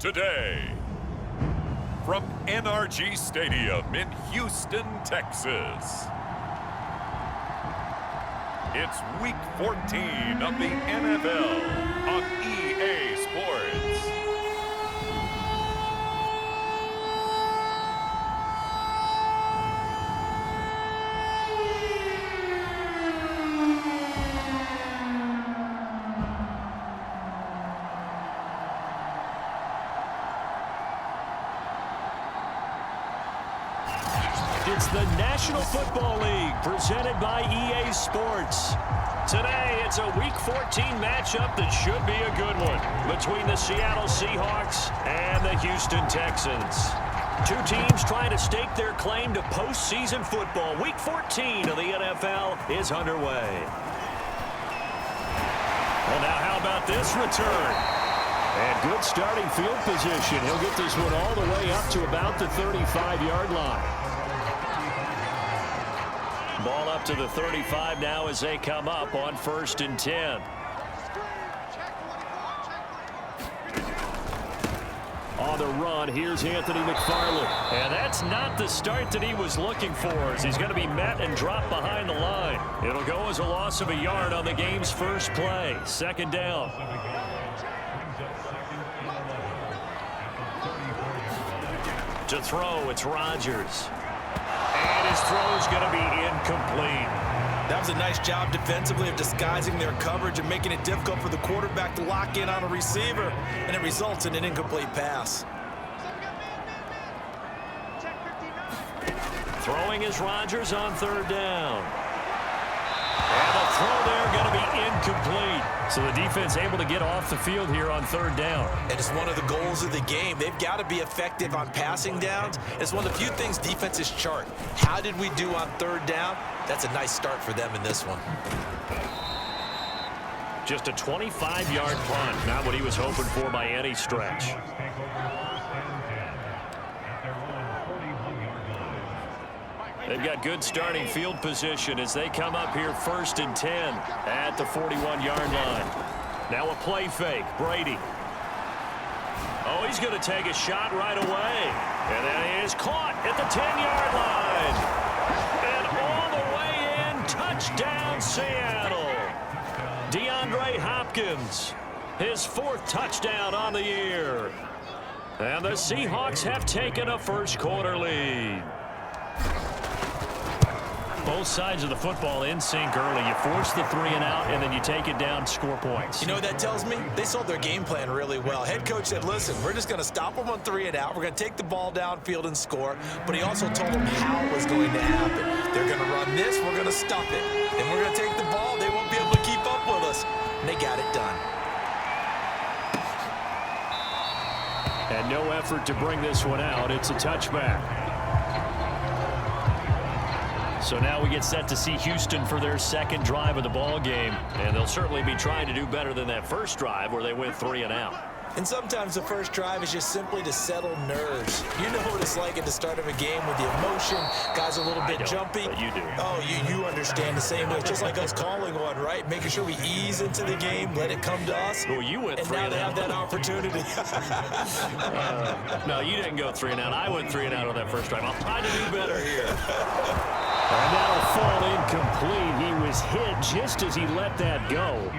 Today, from NRG Stadium in Houston, Texas, it's Week 14 of the NFL on EA Sports. It's the National Football League presented by EA Sports. Today, it's a Week 14 matchup that should be a good one between the Seattle Seahawks and the Houston Texans. Two teams trying to stake their claim to postseason football. Week 14 of the NFL is underway. Well, now how about this return? And good starting field position. He'll get this one all the way up to about the 35-yard line. Ball up to the 35 now as they come up on 1st and 10. On the run, here's Anthony McFarland. And that's not the start that he was looking for, as he's going to be met and dropped behind the line. It'll go as a loss of a yard on the game's first play. 2nd down. To throw, it's Rodgers. And his throw is going to be incomplete. That was a nice job defensively of disguising their coverage and making it difficult for the quarterback to lock in on a receiver, and it results in an incomplete pass. Throwing is Rodgers on 3rd down. And the throw there going to be incomplete. So the defense able to get off the field here on 3rd down. And it's one of the goals of the game. They've got to be effective on passing downs. It's one of the few things defenses chart. How did we do on 3rd down? That's a nice start for them in this one. Just a 25-yard punt. Not what he was hoping for by any stretch. They've got good starting field position as they come up here 1st and 10 at the 41-yard line. Now a play fake. Brady. Oh, he's going to take a shot right away. And that is caught at the 10-yard line. And all the way in, touchdown Seattle. DeAndre Hopkins, his 4th touchdown on the year. And the Seahawks have taken a first-quarter lead. Both sides of the football in sync early. You force the 3-and-out, and then you take it down, score points. You know what that tells me? They sold their game plan really well. Head coach said, listen, we're just going to stop them on 3-and-out. We're going to take the ball downfield and score. But he also told them how it was going to happen. They're going to run this. We're going to stop it. Then we're going to take the ball. They won't be able to keep up with us. And they got it done. And no effort to bring this one out. It's a touchback. So now we get set to see Houston for their 2nd drive of the ball game. And they'll certainly be trying to do better than that first drive where they went 3-and-out. And sometimes the first drive is just simply to settle nerves. You know what it's like at the start of a game with the emotion. Guys are a little bit jumpy. But you do. Oh, you understand the same way. It's just like us calling one, right? Making sure we ease into the game, let it come to us. Well, you went and 3 now and they out. have that opportunity. No, you didn't go 3 and out. I went 3 and out on that first drive. I'll try to do better here. And that'll fall incomplete. He was hit just as he let that go.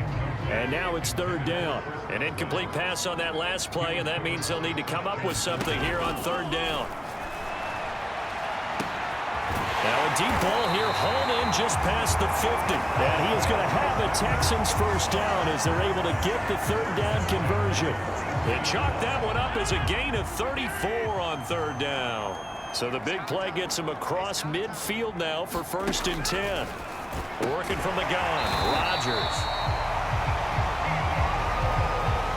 And now it's 3rd down. An incomplete pass on that last play, and that means they'll need to come up with something here on 3rd down. Now a deep ball here, hauled in just past the 50. And he is going to have a Texans first down as they're able to get the 3rd down conversion. They chalked that one up as a gain of 34 on 3rd down. So the big play gets him across midfield now for 1st and 10. Working from the gun, Rodgers.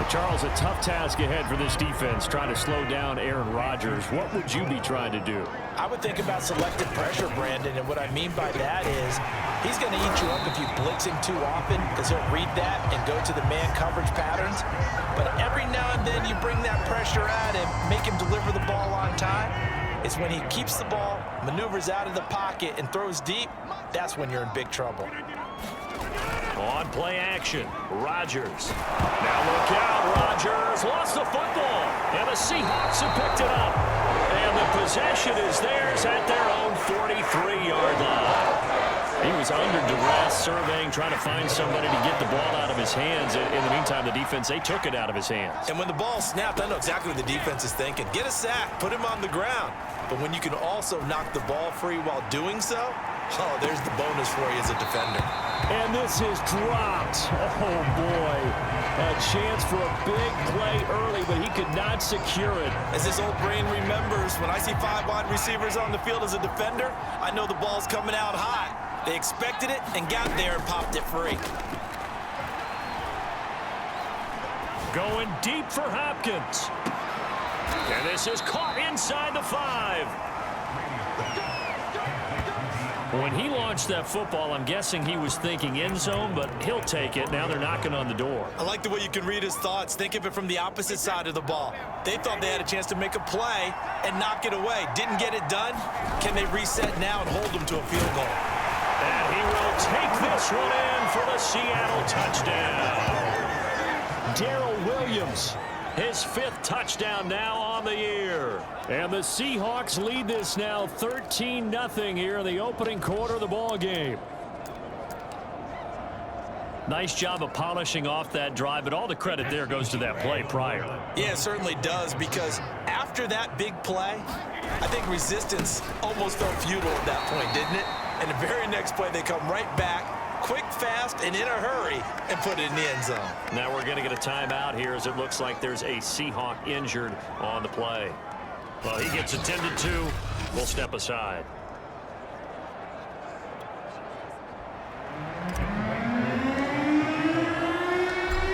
Charles, a tough task ahead for this defense, trying to slow down Aaron Rodgers. What would you be trying to do? I would think about selective pressure, Brandon, and what I mean by that is he's going to eat you up if you blitz him too often because he'll read that and go to the man coverage patterns. But every now and then you bring that pressure at him, make him deliver the ball on time. It's when he keeps the ball, maneuvers out of the pocket, and throws deep, that's when you're in big trouble. On play action, Rodgers. Now look out, Rodgers lost the football, and the Seahawks have picked it up. And the possession is theirs at their own 43-yard line. He was under duress, surveying, trying to find somebody to get the ball out of his hands. In the meantime, the defense, they took it out of his hands. And when the ball snapped, I know exactly what the defense is thinking. Get a sack, put him on the ground. But when you can also knock the ball free while doing so, oh, there's the bonus for you as a defender. And this is dropped. Oh, boy. A chance for a big play early, but he could not secure it. As this old brain remembers, when I see 5 wide receivers on the field as a defender, I know the ball's coming out hot. They expected it and got there and popped it free. Going deep for Hopkins. And this is caught inside the 5. When he launched that football, I'm guessing he was thinking end zone, but he'll take it. Now they're knocking on the door. I like the way you can read his thoughts. Think of it from the opposite side of the ball. They thought they had a chance to make a play and knock it away. Didn't get it done. Can they reset now and hold them to a field goal? And he will take this one in for the Seattle touchdown. Darrell Williams. His 5th touchdown now on the year. And the Seahawks lead this now 13-0 here in the opening quarter of the ball game. Nice job of polishing off that drive, but all the credit there goes to that play prior. Yeah, it certainly does, because after that big play, I think resistance almost felt futile at that point, didn't it? And the very next play, they come right back, quick, fast, and in a hurry, and put it in the end zone. Now we're going to get a timeout here as it looks like there's a Seahawk injured on the play. Well, he gets attended to. We'll step aside.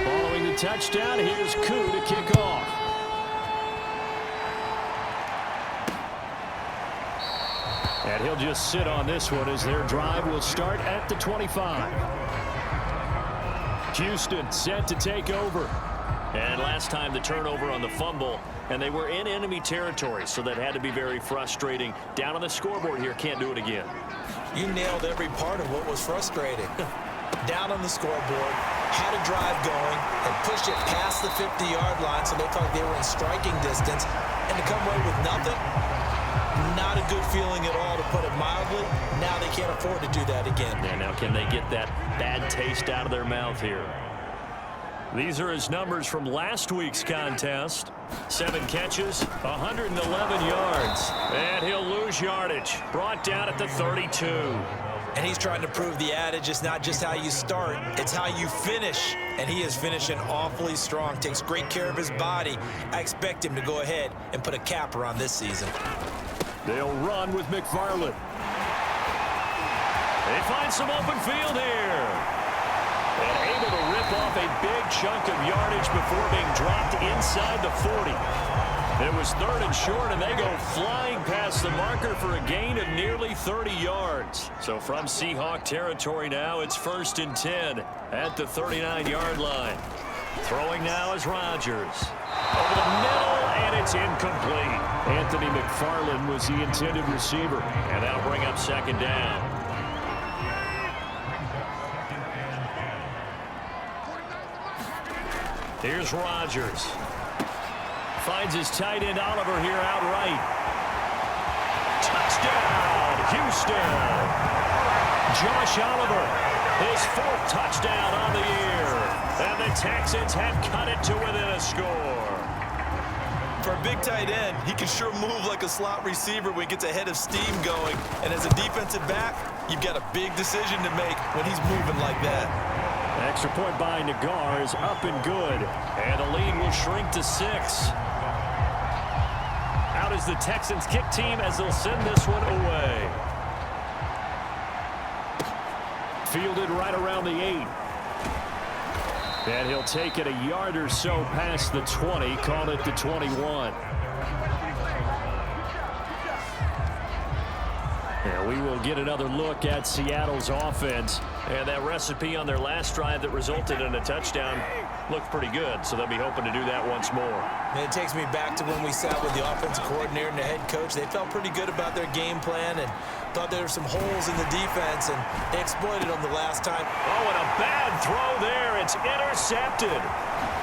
Following the touchdown, here's Koo to kick off. And he'll just sit on this one as their drive will start at the 25. Houston set to take over. And last time the turnover on the fumble, and they were in enemy territory, so that had to be very frustrating. Down on the scoreboard here, can't do it again. You nailed every part of what was frustrating. Down on the scoreboard, had a drive going, and pushed it past the 50-yard line, so they thought they were in striking distance, and to come away with nothing, not a good feeling at all, to put it mildly. Now they can't afford to do that again. Yeah, now can they get that bad taste out of their mouth here? These are his numbers from last week's contest. 7 catches, 111 yards. And he'll lose yardage. Brought down at the 32. And he's trying to prove the adage, it's not just how you start, it's how you finish. And he is finishing awfully strong, takes great care of his body. I expect him to go ahead and put a capper on this season. They'll run with McFarland. They find some open field here. And able to rip off a big chunk of yardage before being dropped inside the 40. It was 3rd and short, and they go flying past the marker for a gain of nearly 30 yards. So from Seahawk territory now, it's 1st and 10 at the 39-yard line. Throwing now is Rodgers. Over the middle, and it's incomplete. Anthony McFarland was the intended receiver. And that'll bring up second down. Here's Rodgers. Finds his tight end Oliver here outright. Touchdown, Houston. Josh Oliver, his fourth touchdown on the year. And the Texans have cut it to within a score. For a big tight end, he can sure move like a slot receiver when he gets a head of steam going. And as a defensive back, you've got a big decision to make when he's moving like that. Extra point by Nagar is up and good. And the lead will shrink to 6. Out is the Texans kick team as they'll send this one away. Fielded right around the 8. And he'll take it a yard or so past the 20, call it the 21. And we will get another look at Seattle's offense. And that recipe on their last drive that resulted in a touchdown looked pretty good, so they'll be hoping to do that once more. And it takes me back to when we sat with the offensive coordinator and the head coach. They felt pretty good about their game plan and thought there were some holes in the defense, and they exploited them the last time. Oh, and a bad throw there. It's intercepted.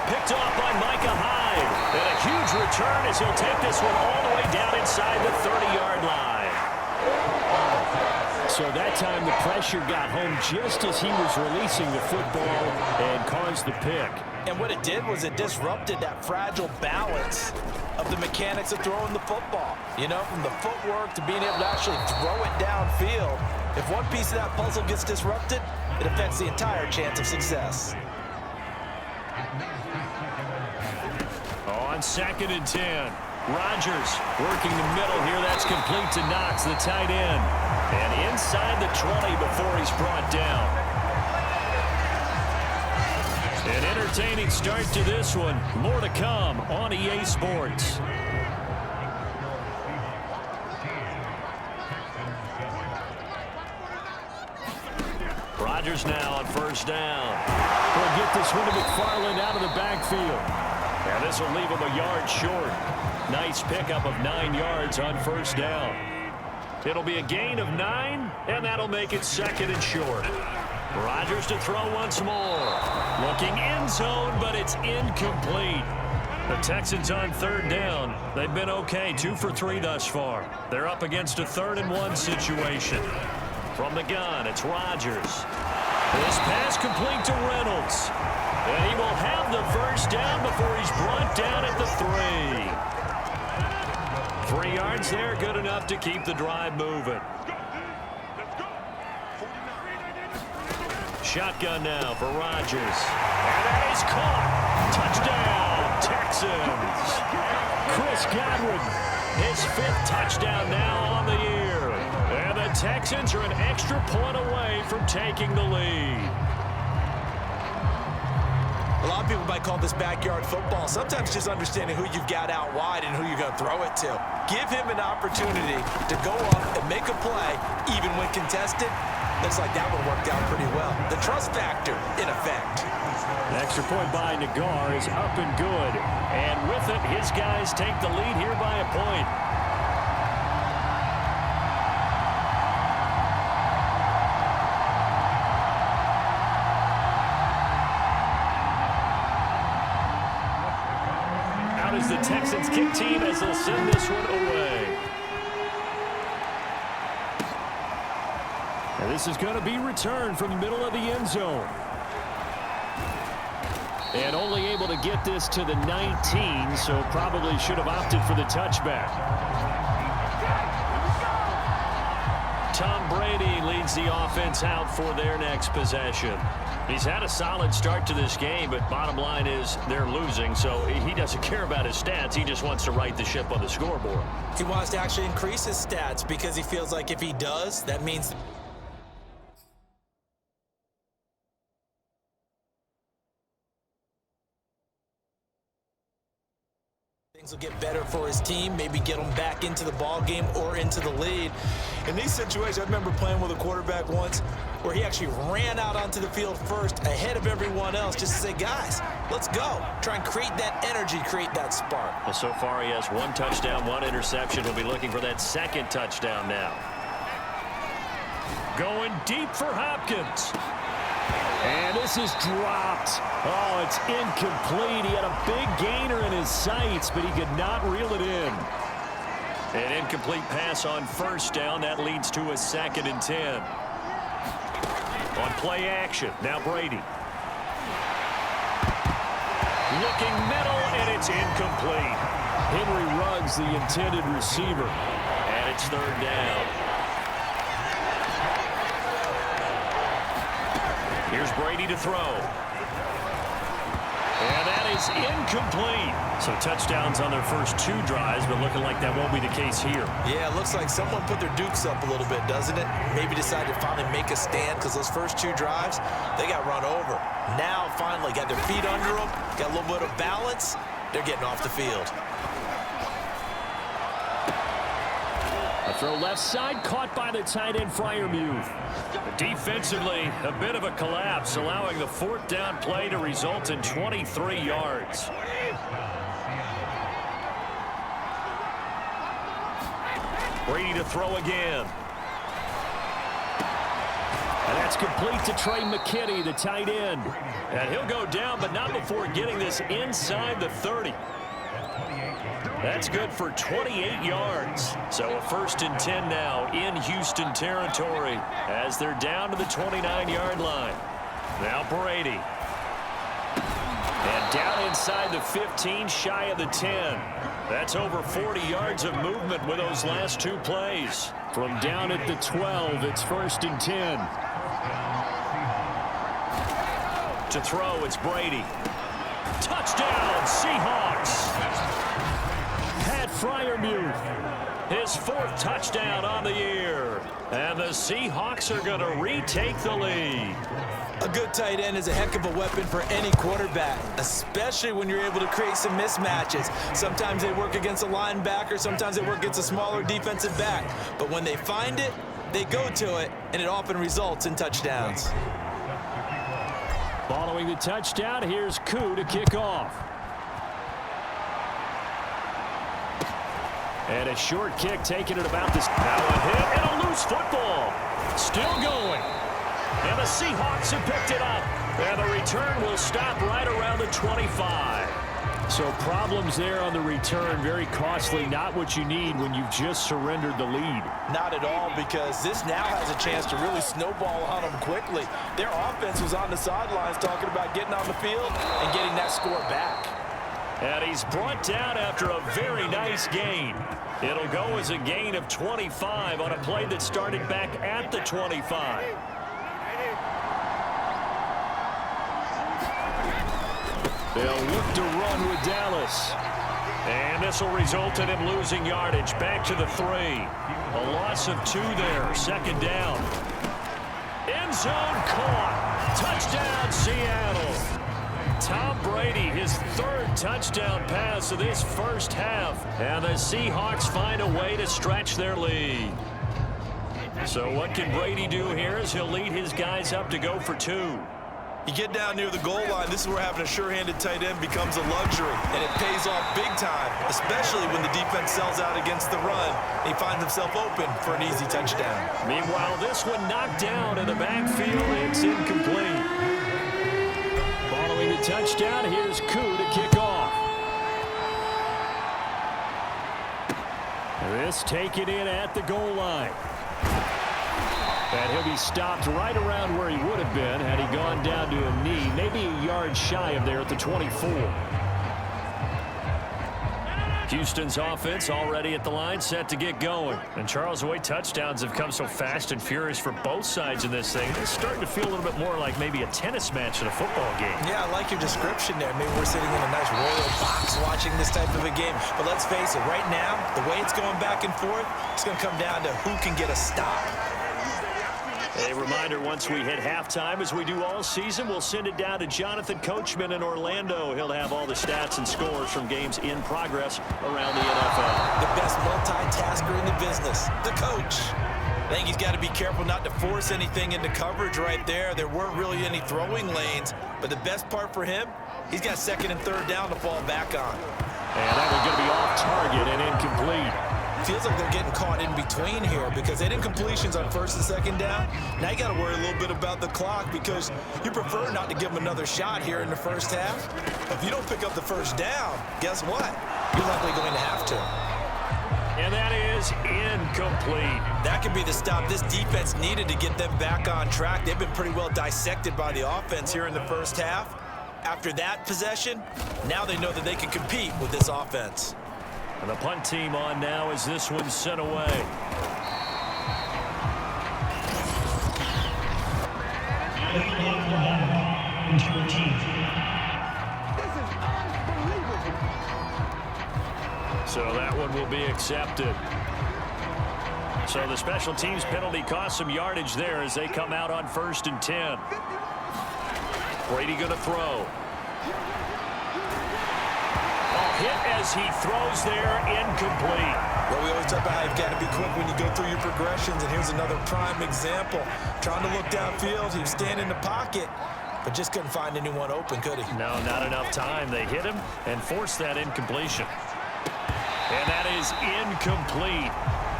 Picked off by Micah Hyde. And a huge return as he'll take this one all the way down inside the 30-yard line. So that time the pressure got home just as he was releasing the football and caused the pick. And what it did was it disrupted that fragile balance of the mechanics of throwing the football. You know, from the footwork to being able to actually throw it downfield. If one piece of that puzzle gets disrupted, it affects the entire chance of success. On 2nd and 10. Rodgers working the middle here. That's complete to Knox, the tight end. And inside the 20 before he's brought down. An entertaining start to this one. More to come on EA Sports. Rodgers now on 1st down. We'll get this one to McFarland out of the backfield. And this will leave him a yard short. Nice pickup of 9 yards on 1st down. It'll be a gain of 9, and that'll make it 2nd and short. Rodgers to throw once more. Looking end zone, but it's incomplete. The Texans on 3rd down. They've been okay, 2 for 3 thus far. They're up against a 3rd and 1 situation. From the gun, it's Rodgers. This pass complete to Reynolds. And he will have the 1st down before he's brought down at the 3. 3 yards there, good enough to keep the drive moving. Shotgun now for Rodgers. And that is caught. Touchdown, Texans. Chris Godwin, his 5th touchdown now on the year. And the Texans are an extra point away from taking the lead. A lot of people might call this backyard football. Sometimes just understanding who you've got out wide and who you're going to throw it to. Give him an opportunity to go up and make a play, even when contested. Looks like that one worked out pretty well. The trust factor in effect. An extra point by Nagar is up and good. And with it, his guys take the lead here by a point. Out is the Texans kick team as they'll send this one away. And this is going to be returned from the middle of the end zone. And only able to get this to the 19, so probably should have opted for the touchback. Tom Brady leads the offense out for their next possession. He's had a solid start to this game, but bottom line is they're losing, so he doesn't care about his stats. He just wants to right the ship on the scoreboard. He wants to actually increase his stats because he feels like if he does, that means Things will get better for his team, maybe get him back into the ball game or into the lead. In these situations, I remember playing with a quarterback once where he actually ran out onto the field first ahead of everyone else just to say, guys, let's go. Try and create that energy, create that spark. Well, so far he has 1 touchdown, 1 interception. He'll be looking for that 2nd touchdown now. Going deep for Hopkins. And this is dropped. Oh, it's incomplete. He had a big gainer in his sights, but he could not reel it in. An incomplete pass on 1st down. That leads to a 2nd and 10. On play action, now Brady. Looking middle, and it's incomplete. Henry Ruggs, the intended receiver. And it's 3rd down. Here's Brady to throw. And that is incomplete. So touchdowns on their first 2 drives, but looking like that won't be the case here. Yeah, it looks like someone put their dukes up a little bit, doesn't it? Maybe decided to finally make a stand because those first 2 drives, they got run over. Now, finally, got their feet under them, got a little bit of balance. They're getting off the field. A throw left side, caught by the tight end, Freiermuth. Defensively, a bit of a collapse, allowing the 4th down play to result in 23 yards. Brady to throw again. And that's complete to Trey McKinney, the tight end. And he'll go down, but not before getting this inside the 30. That's good for 28 yards. So a 1st and 10 now in Houston territory as they're down to the 29-yard line. Now Brady. And down inside the 15, shy of the 10. That's over 40 yards of movement with those last 2 plays. From down at the 12, it's 1st and 10. To throw, it's Brady. Touchdown, Seahawks. Freiermuth, his 4th touchdown on the year. And the Seahawks are going to retake the lead. A good tight end is a heck of a weapon for any quarterback, especially when you're able to create some mismatches. Sometimes they work against a linebacker, sometimes they work against a smaller defensive back. But when they find it, they go to it, and it often results in touchdowns. Following the touchdown, here's Koo to kick off. And a short kick taken at about this. Now a hit and a loose football. Still going. And the Seahawks have picked it up. And the return will stop right around the 25. So problems there on the return. Very costly. Not what you need when you've just surrendered the lead. Not at all, because this now has a chance to really snowball on them quickly. Their offense was on the sidelines talking about getting on the field and getting that score back. And he's brought down after a very nice gain. It'll go as a gain of 25 on a play that started back at the 25. They'll look to run with Dallas. And this will result in him losing yardage. Back to the 3. A loss of 2 there. 2nd down. End zone caught. Touchdown, Seattle. Tom Brady, his 3rd touchdown pass of this first half. And the Seahawks find a way to stretch their lead. So what can Brady do here as he'll lead his guys up to go for 2? You get down near the goal line, this is where having a sure-handed tight end becomes a luxury, and it pays off big time, especially when the defense sells out against the run, and he finds himself open for an easy touchdown. Meanwhile, this one knocked down in the backfield. It's incomplete. Following the touchdown, here's Koo to kick off. This taken in at the goal line. And he'll be stopped right around where he would have been had he gone down to a knee, maybe a yard shy of there at the 24. Houston's offense already at the line, set to get going. And Charles, the way touchdowns have come so fast and furious for both sides in this thing, it's starting to feel a little bit more like maybe a tennis match in a football game. Yeah, I like your description there. Maybe we're sitting in a nice royal box watching this type of a game. But let's face it, right now, the way it's going back and forth, it's going to come down to who can get a stop. A reminder, once we hit halftime, as we do all season, we'll send it down to Jonathan Coachman in Orlando. He'll have all the stats and scores from games in progress around the NFL. The best multitasker in the business, the coach. I think he's got to be careful not to force anything into coverage right there. There weren't really any throwing lanes, but the best part for him, he's got second and third down to fall back on. And that one's going to be off target and incomplete. Feels like they're getting caught in between here because they did incompletions on first and second down. Now you got to worry a little bit about the clock because you prefer not to give them another shot here in the first half. If you don't pick up the first down, guess what? You're likely going to have to. And that is incomplete. That could be the stop this defense needed to get them back on track. They've been pretty well dissected by the offense here in the first half. After that possession, now they know that they can compete with this offense. And the punt team on now as this one's sent away. So that one will be accepted. So the special teams penalty cost some yardage there as they come out on 1st and 10. Brady going to throw. Hit as he throws there, incomplete. Well, we always talk about how you've got to be quick when you go through your progressions, and here's another prime example. Trying to look downfield, he was standing in the pocket, but just couldn't find anyone open, could he? No, not enough time. They hit him and forced that incompletion. And that is incomplete.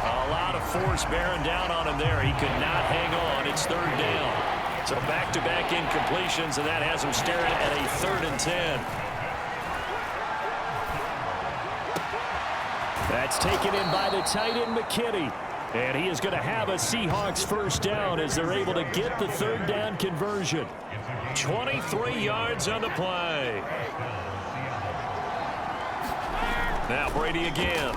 A lot of force bearing down on him there. He could not hang on. It's 3rd down. So back-to-back incompletions, and that has him staring at a 3rd and 10. That's taken in by the tight end, McKinney. And he is going to have a Seahawks first down as they're able to get the 3rd down conversion. 23 yards on the play. Now Brady again.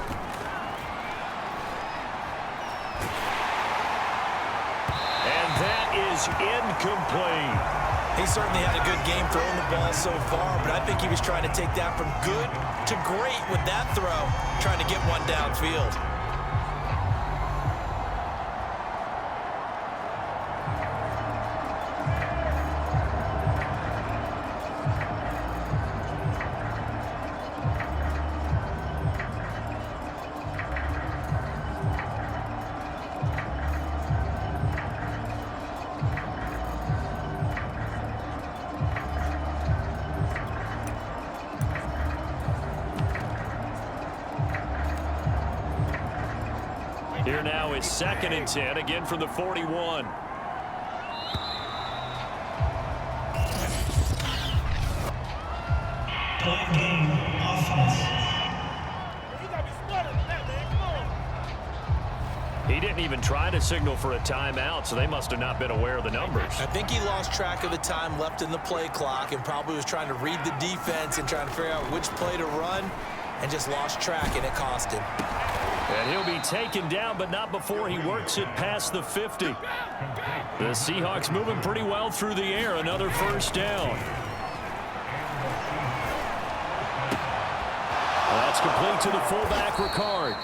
And that is incomplete. He certainly had a good game throwing the ball so far, but I think he was trying to take that from good to great with that throw, trying to get one downfield. Here now is 2nd and 10, again from the 41. He didn't even try to signal for a timeout, so they must have not been aware of the numbers. I think he lost track of the time left in the play clock and probably was trying to read the defense and trying to figure out which play to run and just lost track, and it cost him. And he'll be taken down, but not before he works it past the 50. The Seahawks moving pretty well through the air. Another first down. That's complete to the fullback, Ricard.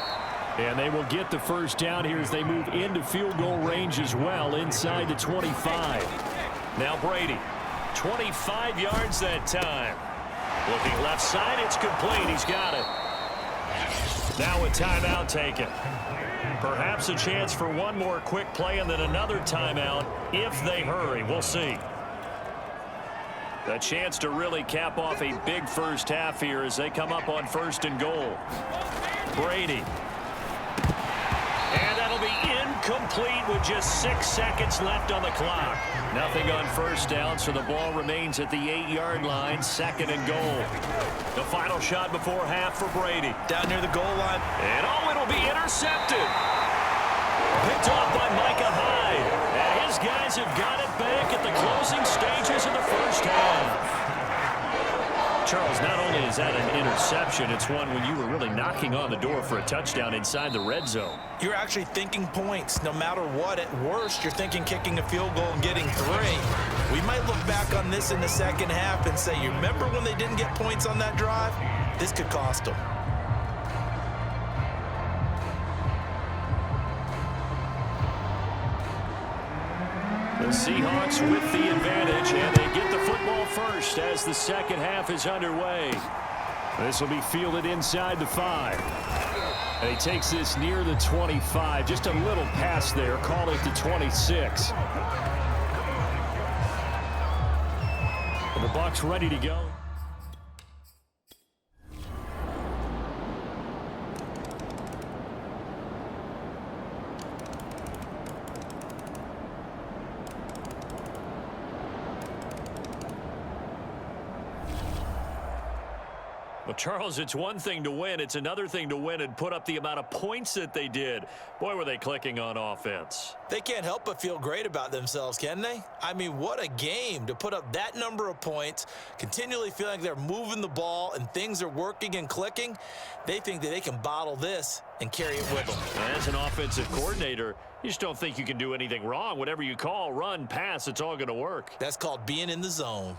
And they will get the first down here as they move into field goal range as well, inside the 25. Now Brady, 25 yards that time. Looking left side, it's complete. He's got it. Now a timeout taken. Perhaps a chance for one more quick play and then another timeout if they hurry. We'll see. A chance to really cap off a big first half here as they come up on 1st and goal. Brady. And that'll be incomplete with just 6 seconds left on the clock. Nothing on first down, so the ball remains at the 8-yard line, 2nd and goal. The final shot before half for Brady. Down near the goal line. And it'll be intercepted. Picked off by Micah Hyde. And his guys have got it back at the closing stages of the first half. Charles, not only is that an interception, it's one when you were really knocking on the door for a touchdown inside the red zone. You're actually thinking points. No matter what, at worst, you're thinking kicking a field goal and getting 3. We might look back on this in the second half and say, you remember when they didn't get points on that drive? This could cost them. Seahawks with the advantage, and they get the football first as the second half is underway. This will be fielded inside the 5. And he takes this near the 25. Just a little pass there. Call it the 26. And the Bucs ready to go. Well, Charles, it's one thing to win. It's another thing to win and put up the amount of points that they did. Boy, were they clicking on offense. They can't help but feel great about themselves, can they? I mean, what a game to put up that number of points, continually feeling like they're moving the ball and things are working and clicking. They think that they can bottle this and carry it with them. As an offensive coordinator, you just don't think you can do anything wrong. Whatever you call, run, pass, it's all going to work. That's called being in the zone.